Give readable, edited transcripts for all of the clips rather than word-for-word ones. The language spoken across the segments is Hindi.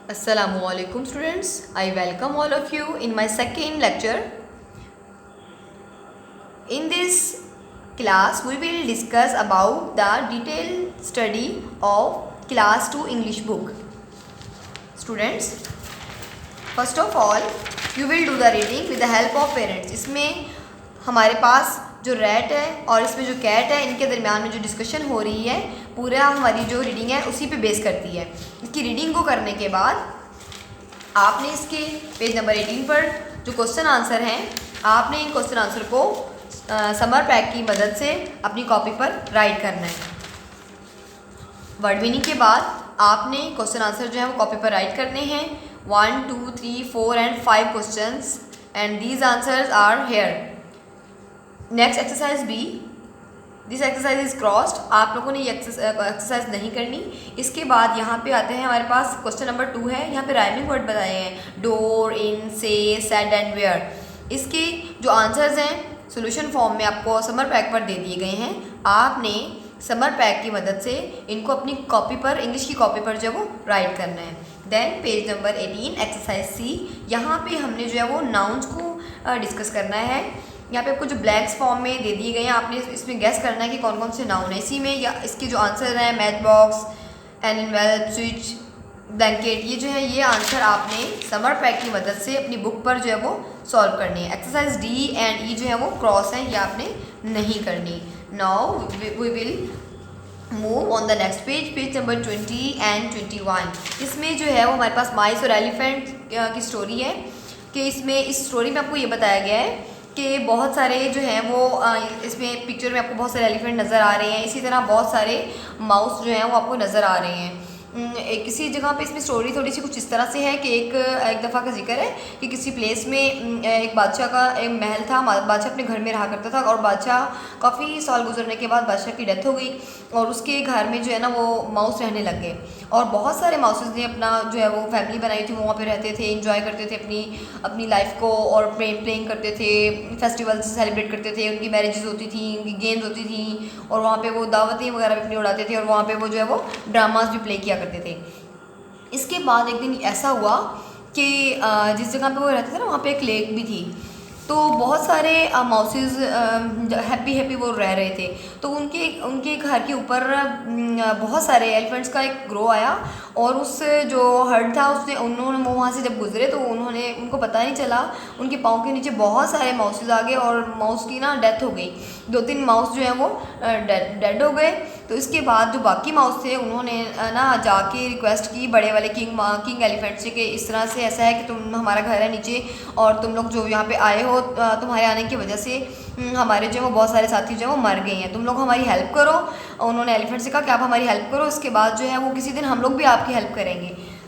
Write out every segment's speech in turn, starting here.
Assalamualaikum students, I welcome all of you in my second lecture. In this class we will discuss about the detailed study of class 2 English book. Students, first of all you will do the reading with the help of parents. इसमें हमारे पास जो रैट है और इसमें जो कैट है, इनके दरमियान में जो डिस्कशन हो रही है, पूरा हमारी जो रीडिंग है उसी पे बेस करती है। इसकी रीडिंग को करने के बाद आपने इसके पेज नंबर 18 पर जो क्वेश्चन आंसर हैं, आपने इन क्वेश्चन आंसर को समर पैक की मदद से अपनी कॉपी पर राइट करना है। वर्ड मीनिंग के बाद आपने क्वेश्चन आंसर जो है वो कॉपी पर राइट करने हैं। 1, 2, 3, 4 and 5 questions and these answers are here. Next exercise B, this exercise is crossed. आप लोगों ने ये एक्सरसाइज नहीं करनी। इसके बाद यहाँ पे आते हैं, हमारे पास क्वेश्चन नंबर 2 है। यहाँ पे राइमिंग वर्ड बताए हैं, डोर, इन, से, सेड एंड वेयर। इसके जो आंसर्स हैं सोल्यूशन फॉर्म में आपको समर पैक पर दे दिए गए हैं। आपने समर पैक की मदद से इनको अपनी कॉपी पर, इंग्लिश की कॉपी पर जो है वो राइट करना है। देन पेज नंबर 18 एक्सरसाइज सी, यहाँ पे हमने जो है वो नाउन्स को डिस्कस करना है। यहाँ पे आपको जो ब्लैंक्स फॉर्म में दे दिए गए हैं, आपने इसमें गेस करना है कि कौन कौन से नाउन है इसी में, या इसके जो आंसर हैं match box, animal, switch, blanket, ये जो है ये आंसर आपने समर पैक की मदद से अपनी बुक पर जो है वो सॉल्व करनी है। एक्सरसाइज डी एंड ई जो है वो क्रॉस है, ये आपने नहीं करनी। Now we will move on the next page, page number 20 and 21। इसमें जो है वो हमारे पास माइस और एलिफेंट की स्टोरी है कि इसमें इस स्टोरी में आपको ये बताया गया है कि बहुत सारे जो हैं वो इसमें पिक्चर में आपको बहुत सारे एलिफेंट नज़र आ रहे हैं। इसी तरह बहुत सारे माउस जो हैं वो आपको नज़र आ रहे हैं। किसी जगह पे इसमें स्टोरी थोड़ी सी कुछ इस तरह से है कि एक दफ़ा का जिक्र है कि किसी प्लेस में एक बादशाह का एक महल था। बादशाह अपने घर में रहा करता था और बादशाह काफ़ी साल गुजरने के बाद बादशाह की डेथ हो गई और उसके घर में जो है ना वो माउस रहने लग गए और बहुत सारे माउसेस ने अपना जो है वो फैमिली बनाई थी। वो वहाँ पे रहते थे, एंजॉय करते थे अपनी लाइफ को और प्लेइंग करते थे, फेस्टिवल्स सेलिब्रेट करते थे, उनकी मैरिजेस होती थी, उनकी गेम्स होती थी और वहाँ पे वो दावतें वगैरह भी अपनी उड़ाते थे और वहाँ पे वो जो है वो ड्रामास भी प्ले किया करते थे। इसके बाद एक दिन ऐसा हुआ कि जिस जगह पे वो रहते थे ना वहाँ पे एक लेक भी थी, तो बहुत सारे माउसेस हैप्पी वो रह रहे थे। तो उनके घर के ऊपर बहुत सारे एलिफेंट्स का एक ग्रो आया और उस जो हर्ड था उन्होंने वहाँ से जब गुजरे तो उनको पता नहीं चला, उनके पाँव के नीचे बहुत सारे माउसेस आ गए और माउस की ना डेथ हो गई। 2-3 माउस जो हैं वो डेड हो गए। तो इसके बाद जो बाकी माउस थे उन्होंने ना जाके रिक्वेस्ट की बड़े वाले किंग एलिफेंट से कि इस तरह से ऐसा है कि तुम, हमारा घर है नीचे और तुम लोग जो यहाँ पे आए हो, तुम्हारे आने की वजह से हमारे जो है वो बहुत सारे साथी जो है वो मर गए हैं, तुम लोग हमारी हेल्प करो। उन्होंने एलिफेंट से कहा कि आप हमारी हेल्प करो, इसके बाद जो है वो किसी दिन हम लोग भी आपकी हेल्प करेंगे।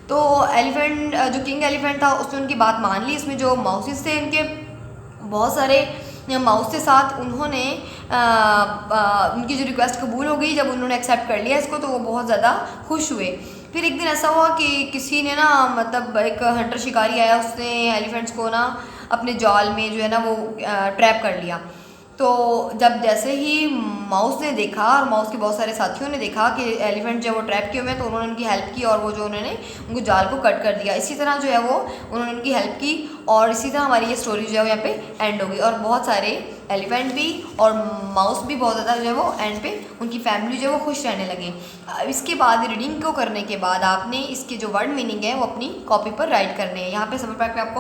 तो एलिफेंट, जो किंग एलिफेंट था, उसने उनकी बात मान ली। इसमें जो माउसेस थे उनके बहुत सारे माउस के साथ उन्होंने उनकी जो रिक्वेस्ट कबूल हो गई। जब उन्होंने एक्सेप्ट कर लिया इसको तो वो बहुत ज़्यादा खुश हुए। फिर एक दिन ऐसा हुआ कि किसी ने ना, मतलब एक हंटर शिकारी आया, उसने एलिफेंट्स को ना अपने जाल में जो है ना वो ट्रैप कर लिया। तो जब जैसे ही माउस ने देखा और माउस के बहुत सारे साथियों ने देखा कि एलिफेंट जो है वो ट्रैप किए हुए हैं, तो उन्होंने उनकी हेल्प की और वो जो उन्होंने उनको जाल को कट कर दिया। इसी तरह जो है वो उन्होंने उनकी हेल्प की और इसी तरह हमारी ये स्टोरी जो है वो यहाँ पे एंड हो गई। और बहुत सारे एलिफेंट भी और माउस भी बहुत ज़्यादा जो है वो एंड पे उनकी फैमिली जो है वो खुश रहने लगे। इसके बाद रीडिंग को करने के बाद आपने इसके जो वर्ड मीनिंग है वो अपनी कॉपी पर राइट करने हैं। यहाँ पे समर पैक पे आपको